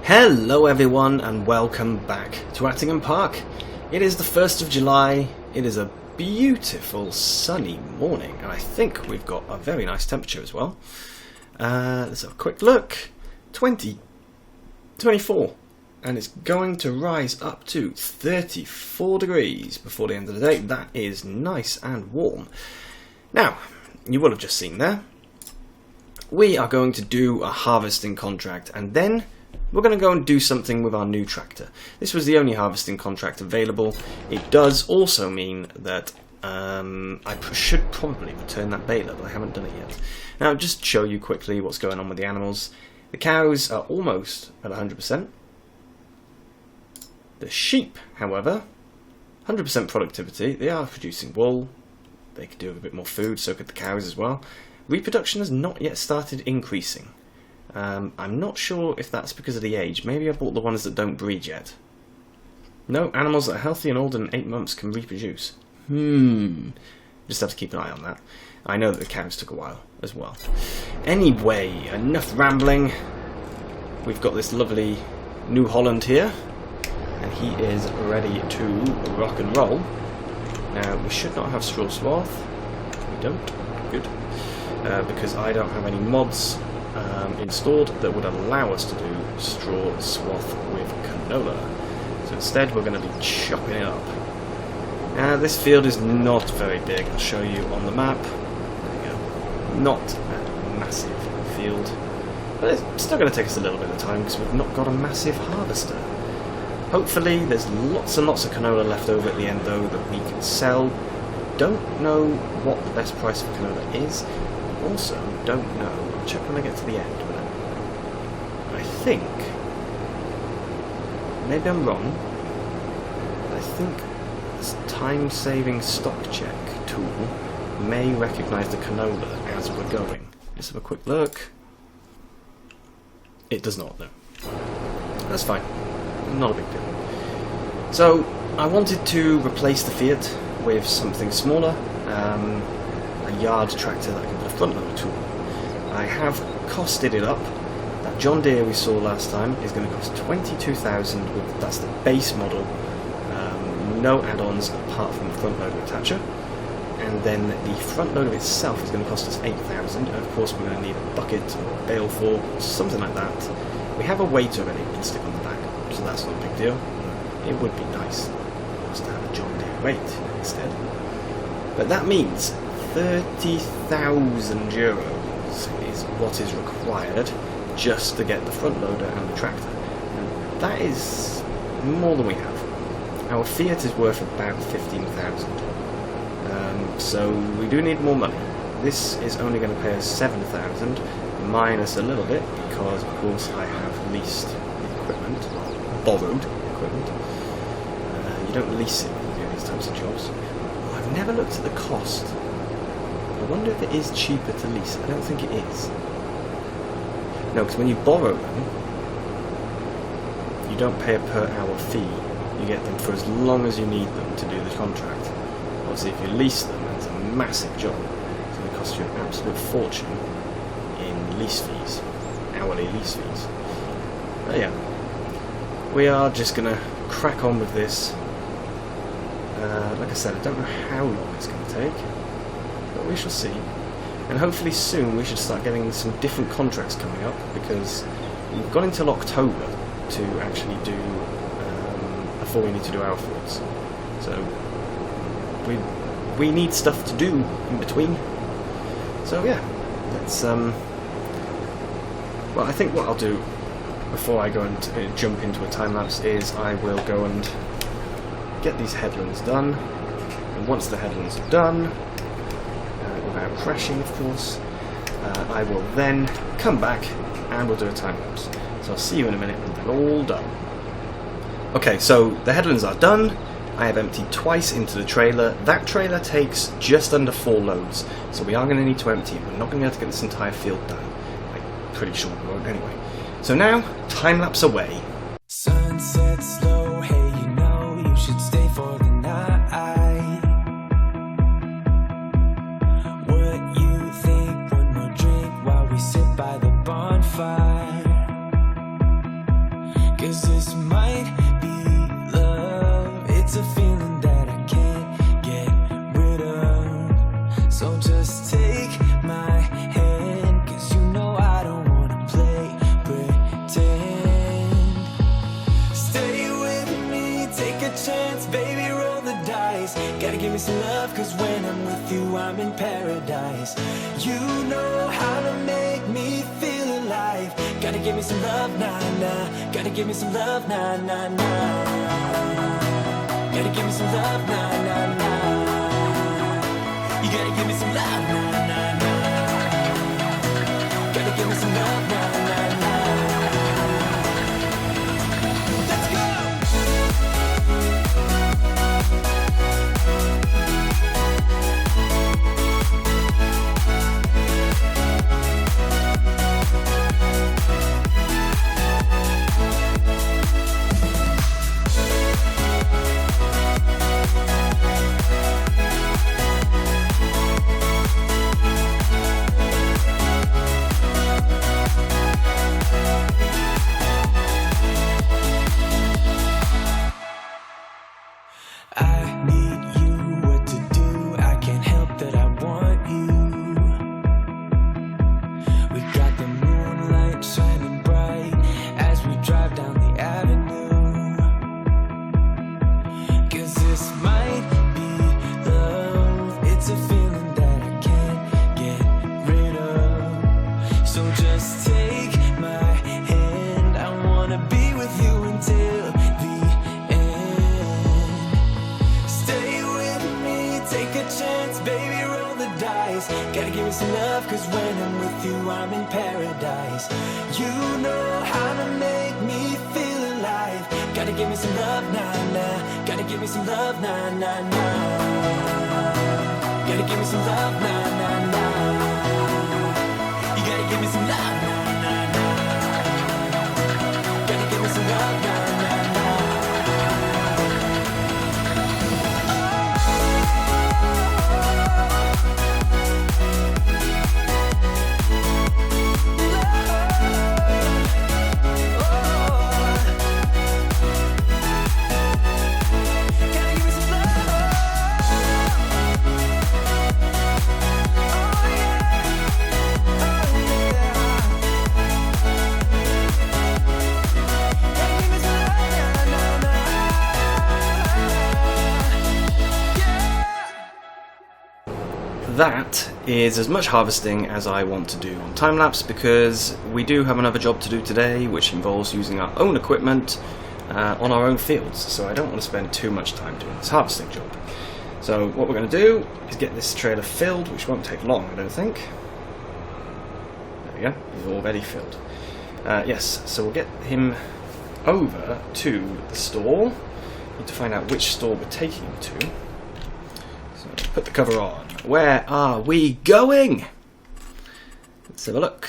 Hello everyone and welcome back to Attingham Park. It is the 1st of July, it is a beautiful sunny morning and I think we've got a very nice temperature as well. Let's have a quick look. 24 and it's going to rise up to 34 degrees before the end of the day. That is nice and warm. Now, you will have just seen there, we are going to do a harvesting contract and then we're going to go and do something with our new tractor. This was the only harvesting contract available. It does also mean that I should probably return that baler, but I haven't done it yet. Now, just to show you quickly what's going on with the animals. The cows are almost at 100%. The sheep, however, 100% productivity. They are producing wool. They could do with a bit more food, so could the cows as well. Reproduction has not yet started increasing. I'm not sure if that's because of the age. Maybe I bought the ones that don't breed yet. No, animals that are healthy and older than 8 months can reproduce. Just have to keep an eye on that. I know that the cows took a while as well. Anyway, enough rambling. We've got this lovely New Holland here, and he is ready to rock and roll. Now, we should not have straw swath. We don't. Good. Because I don't have any mods installed that would allow us to do straw swath with canola. So instead we're going to be chopping it up. This field is not very big. I'll show you on the map. There we go. Not a massive field. But it's still going to take us a little bit of time because we've not got a massive harvester. Hopefully there's lots and lots of canola left over at the end though that we can sell. Don't know what the best price for canola is. Also, don't know. I'll check when I get to the end. But I think, maybe I'm wrong, but I think this time-saving stock check tool may recognise the canola as we're going. Let's have a quick look. It does not, no. That's fine. Not a big deal. So, I wanted to replace the Fiat with something smaller. A yard tractor that I can put a front loader tool. I have costed it up. That John Deere we saw last time is going to cost 22,000. That's the base model, no add-ons apart from the front loader attacher. And then the front loader itself is going to cost us 8,000. Of course, we're going to need a bucket or a bale fork, something like that. We have a weight already we can stick on the back, so that's not a big deal. It would be nice just to have a John Deere weight instead. But that means 30,000 euros is what is required just to get the front loader and the tractor. And that is more than we have. Our Fiat is worth about 15,000. So we do need more money. This is only going to pay us 7,000 minus a little bit because of course I have leased the equipment, borrowed equipment. You don't lease it when you do these types of jobs. I've never looked at the cost. I wonder if it is cheaper to lease. I don't think it is. No, because when you borrow them, you don't pay a per hour fee. You get them for as long as you need them to do the contract. Obviously, if you lease them, it's a massive job. It's going to cost you an absolute fortune in lease fees, hourly lease fees. But yeah, we are just going to crack on with this. Like I said, I don't know how long it's going to take. But we shall see. And hopefully soon we should start getting some different contracts coming up because we've got until October to actually do before we need to do our fields. So we need stuff to do in between. So yeah, let's well, I think what I'll do before I go and jump into a time lapse is I will go and get these headlands done. And once the headlands are done, without crashing of course, I will then come back and we'll do a time lapse. So I'll see you in a minute when they're all done. Okay, so the headlands are done. I have emptied twice into the trailer. That trailer takes just under 4 loads, so we are going to need to empty it. We're not going to be able to get this entire field done. I'm pretty sure we won't anyway. So now, time lapse away. Sunset slow, hey, you know you should stay for the night. What you think? One more drink while we sit by the bonfire. 'cause this might be love. It's a feeling that I can't get rid of. So just take my hand, 'cause you know I don't wanna play pretend. Stay with me, take a chance, baby, roll the dice. Gotta give me some love, 'cause when I'm with you I'm in paradise. You know how to make me feel alive. Gotta give me some love, nah, nah. Gotta give me some love, nah, nah, nah. Gotta give me some love, nah, nah, nah. You gotta give me some love, nah, nah, nah. Gotta give me some love, nah, nah, nah. Let's go! Gotta give me some love, 'cause when I'm with you I'm in paradise. You know how to make me feel alive. Gotta give me some love, nah, nah. Gotta give me some love, nah, nah, nah. Gotta give me some love, nah, nah, nah. You gotta give me some love, nah, nah, nah. Gotta give me some love, nah, nah, nah. That is as much harvesting as I want to do on time-lapse, because we do have another job to do today which involves using our own equipment on our own fields, so I don't want to spend too much time doing this harvesting job. So what we're going to do is get this trailer filled, which won't take long, I don't think. There we go, he's already filled. Yes, so we'll get him over to the store. Need to find out which store we're taking him to. So put the cover on. Where are we going? Let's have a look.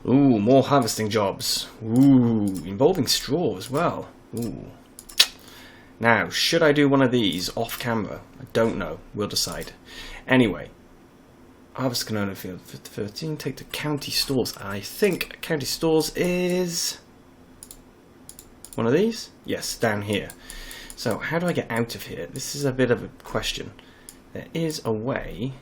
Ooh, more harvesting jobs. Ooh, involving straw as well. Ooh. Now, should I do one of these off camera? I don't know. We'll decide. Anyway, harvest canola field 13. Take to county stores. I think county stores is one of these. Yes, down here. So, how do I get out of here? This is a bit of a question. There is a way.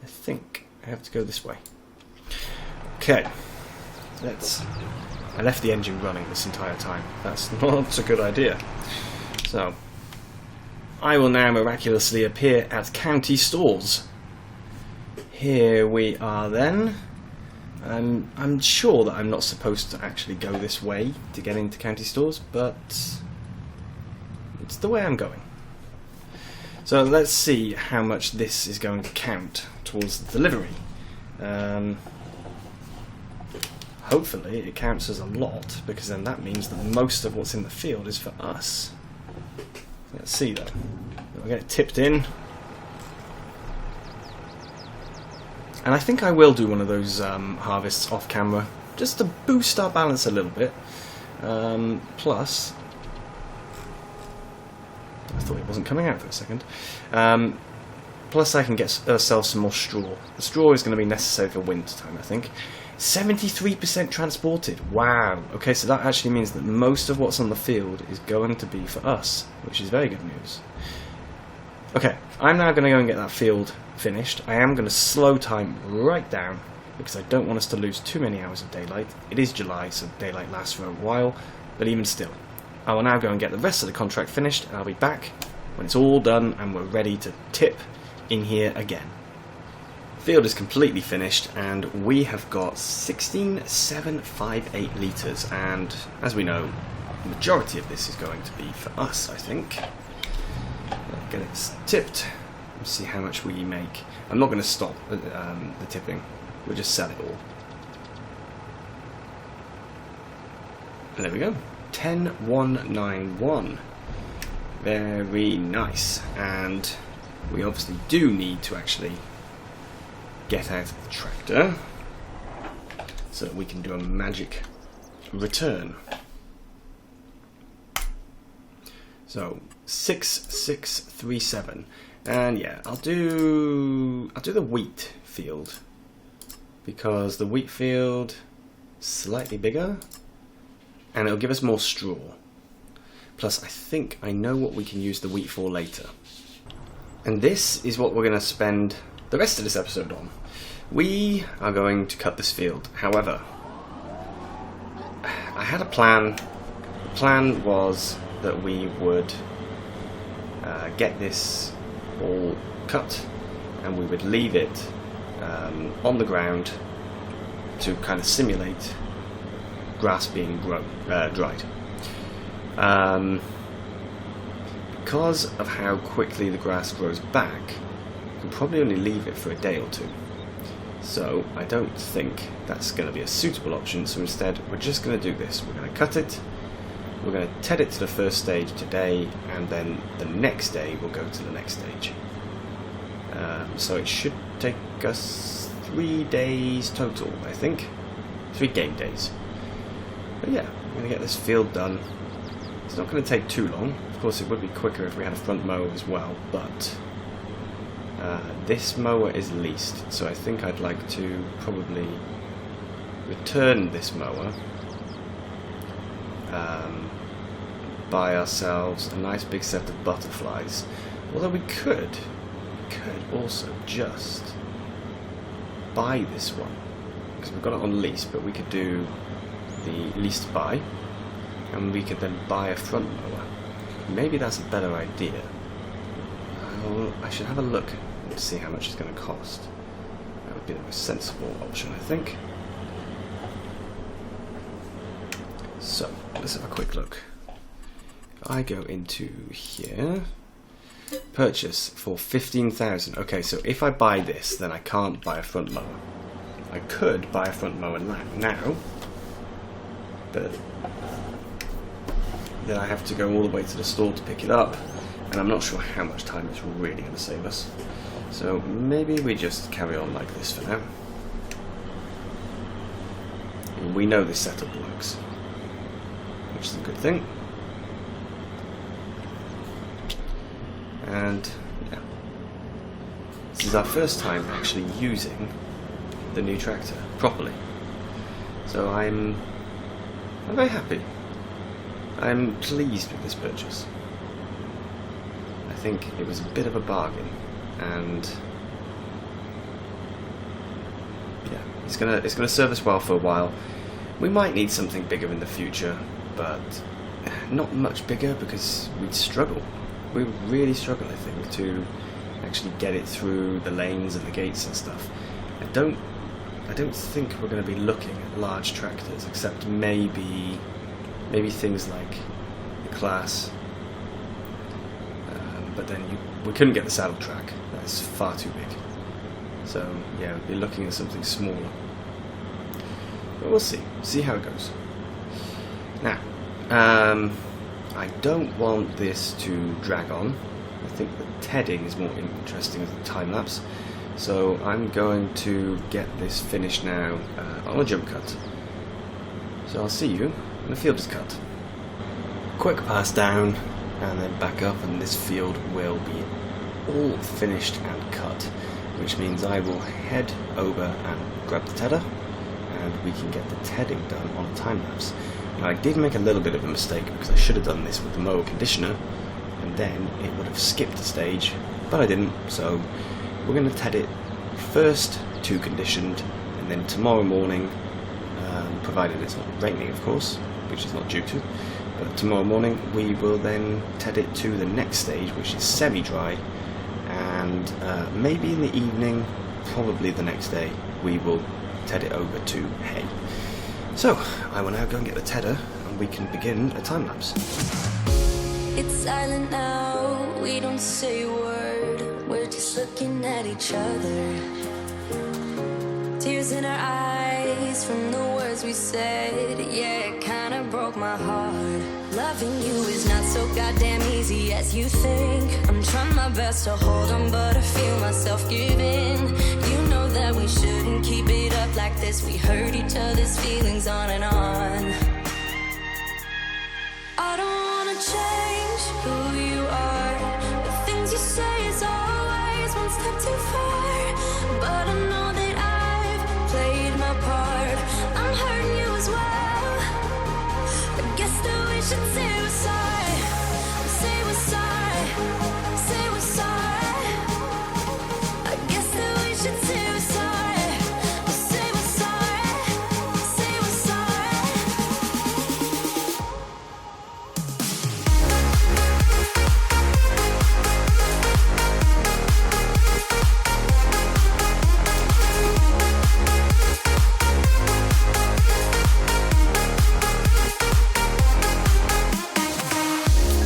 I think I have to go this way. Okay. I left the engine running this entire time. That's not a good idea. So, I will now miraculously appear at county stores. Here we are then. I'm sure that I'm not supposed to actually go this way to get into county stores, but it's the way I'm going. So let's see how much this is going to count towards the delivery. Hopefully it counts as a lot, because then that means that most of what's in the field is for us. Let's see though. We'll get it tipped in. And I think I will do one of those harvests off camera, just to boost our balance a little bit. Plus, I thought it wasn't coming out for a second. Plus I can get ourselves some more straw. The straw is going to be necessary for winter time, I think. 73% transported. Wow. Okay, so that actually means that most of what's on the field is going to be for us, which is very good news. Okay, I'm now going to go and get that field finished. I am going to slow time right down because I don't want us to lose too many hours of daylight. It is July, so daylight lasts for a while, but even still. I will now go and get the rest of the contract finished, and I'll be back when it's all done and we're ready to tip in here again. Field is completely finished, and we have got 16,758 litres, and as we know, the majority of this is going to be for us, I think. Get it tipped, and see how much we make. I'm not going to stop the tipping, we'll just sell it all. And there we go, 10,191. Very nice, and we obviously do need to actually get out of the tractor so that we can do a magic return. So 6637, and yeah, I'll do the wheat field because the wheat field is slightly bigger and it'll give us more straw. Plus, I think I know what we can use the wheat for later. And this is what we're going to spend the rest of this episode on. We are going to cut this field. However, I had a plan. The plan was that we would get this all cut and we would leave it on the ground to kind of simulate grass being dried. Because of how quickly the grass grows back, you can probably only leave it for a day or two. So I don't think that's going to be a suitable option, so instead we're just going to do this. We're going to cut it, we're going to TED it to the first stage today, and then the next day we'll go to the next stage. So it should take us 3 days total, I think. 3 game days. But yeah, we're going to get this field done. It's not going to take too long. Of course, it would be quicker if we had a front mower as well, but this mower is leased, so I think I'd like to probably return this mower, buy ourselves a nice big set of butterflies. Although we could also just buy this one, because we've got it on lease, but we could do the lease to buy, and we could then buy a front mower. Maybe that's a better idea. I should have a look and see how much it's going to cost. That would be the most sensible option, I think. So, let's have a quick look. If I go into here, purchase for 15,000. Okay, so if I buy this, then I can't buy a front mower. I could buy a front mower now, but then I have to go all the way to the store to pick it up, and I'm not sure how much time it's really going to save us. So maybe we just carry on like this for now. We know this setup works, which is a good thing. And yeah, this is our first time actually using the new tractor properly. So I'm very happy. I'm pleased with this purchase. I think it was a bit of a bargain, and yeah, it's gonna serve us well for a while. We might need something bigger in the future, but not much bigger because we'd struggle. We would really struggle, I think, to actually get it through the lanes and the gates and stuff. I don't think we're going to be looking at large tractors, except maybe things like the Class. But then we couldn't get the saddle track. That's far too big. So yeah, we'll be looking at something smaller. But we'll see how it goes. Now, I don't want this to drag on. I think the tedding is more interesting as a time lapse. So I'm going to get this finished now on a jump cut. So I'll see you when the field is cut. Quick pass down and then back up, and this field will be all finished and cut, which means I will head over and grab the tedder and we can get the tedding done on a time lapse. Now, I did make a little bit of a mistake because I should have done this with the mower conditioner, and then it would have skipped a stage, but I didn't. So we're going to ted it first to conditioned, and then tomorrow morning, provided it's not raining, of course, which is not due to, but tomorrow morning we will then ted it to the next stage, which is semi-dry, and maybe in the evening, probably the next day, we will ted it over to hay. So I will now go and get the tedder, and we can begin a time lapse. It's silent now, we don't say a word, we're just looking at each other. Tears in our eyes from the words we said, yeah, it kinda broke my heart. Loving you is not so goddamn easy as you think. I'm trying my best to hold on, but I feel myself giving. You know that we shouldn't keep it up like this. We hurt each other's feelings on and on. I don't wanna change who you are. The things you say is always one step too far. But I know that I've played my part. I'm hurting you as well. I guess that we should say we're sorry. Say we're sorry. Say we're sorry. I guess that we should say we're sorry. Say we're sorry. Say we're sorry.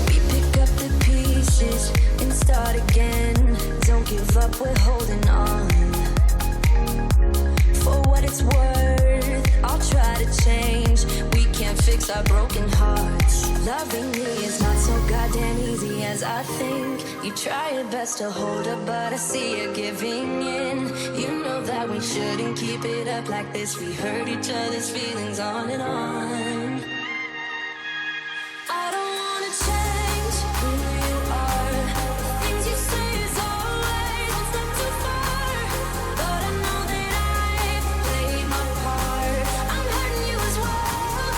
We pick up the pieces and start again. Don't give up, we're holding on. For what it's worth, I'll try to change. We can't fix our broken hearts. Loving me is not so goddamn easy as I think. You try your best to hold up, but I see you giving in. You know that we shouldn't keep it up like this. We hurt each other's feelings on and on. I don't wanna change who you are. The things you say is always one step too far. But I know that I've played my part. I'm hurting you as well.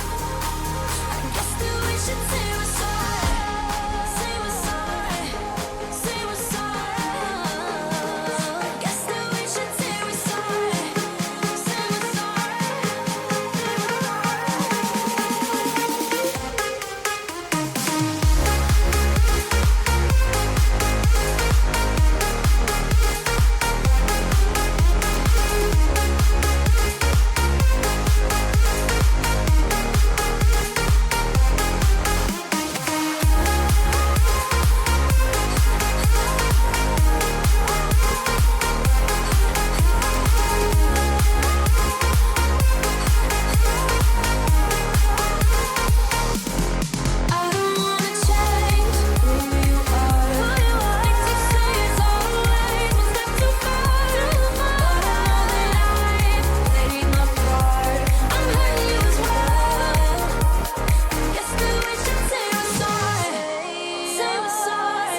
I guess that we should say we're sorry. Say we're sorry. Say we're sorry. I guess that we should say we're sorry. Say we're sorry. I don't wanna change who you are. The things you say is always one step too far. But I know that I've played my part. I'm hurting you as well. Guess that we should say we're sorry. Say we're sorry.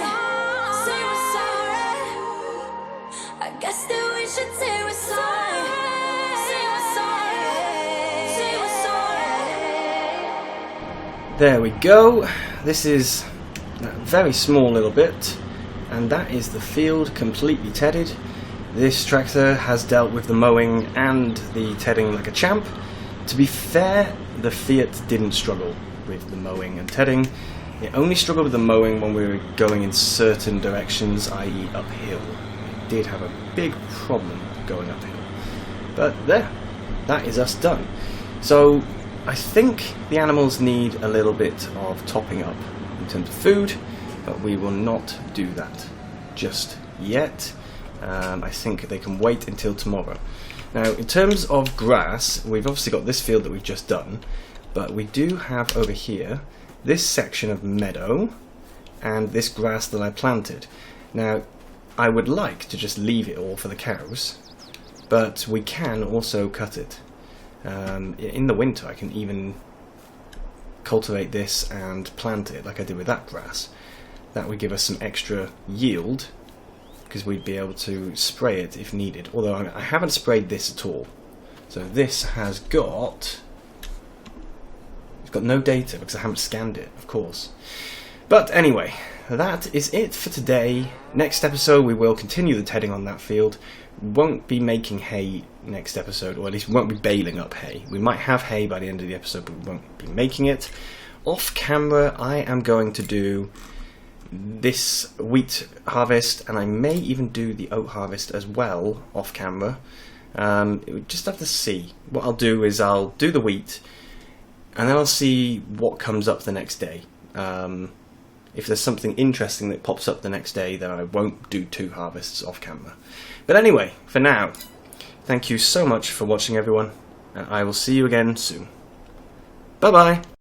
Say we're sorry. I guess that we should say we're sorry. Say we're sorry. Say we're sorry. There we go. This is a very small little bit, and that is the field completely tedded. This tractor has dealt with the mowing and the tedding like a champ. To be fair, the Fiat didn't struggle with the mowing and tedding. It only struggled with the mowing when we were going in certain directions, i.e. uphill. It did have a big problem going uphill. But there, that is us done. So I think the animals need a little bit of topping up in terms of food, but we will not do that just yet. I think they can wait until tomorrow. Now, in terms of grass, we've obviously got this field that we've just done, but we do have over here this section of meadow and this grass that I planted. Now, I would like to just leave it all for the cows, but we can also cut it. In the winter I can even cultivate this and plant it like I did with that grass. That would give us some extra yield, because we'd be able to spray it if needed, although I haven't sprayed this at all. So this has got... It's got no data because I haven't scanned it, of course. But anyway, that is it for today. Next episode we will continue the tedding on that field. Won't be making hay next episode, or at least we won't be baling up hay. We might have hay by the end of the episode, but we won't be making it. Off camera, I am going to do this wheat harvest, and I may even do the oat harvest as well off camera. We just have to see. What I'll do is I'll do the wheat, and then I'll see what comes up the next day. If there's something interesting that pops up the next day, then I won't do 2 harvests off camera. But anyway, for now, thank you so much for watching, everyone, and I will see you again soon. Bye bye!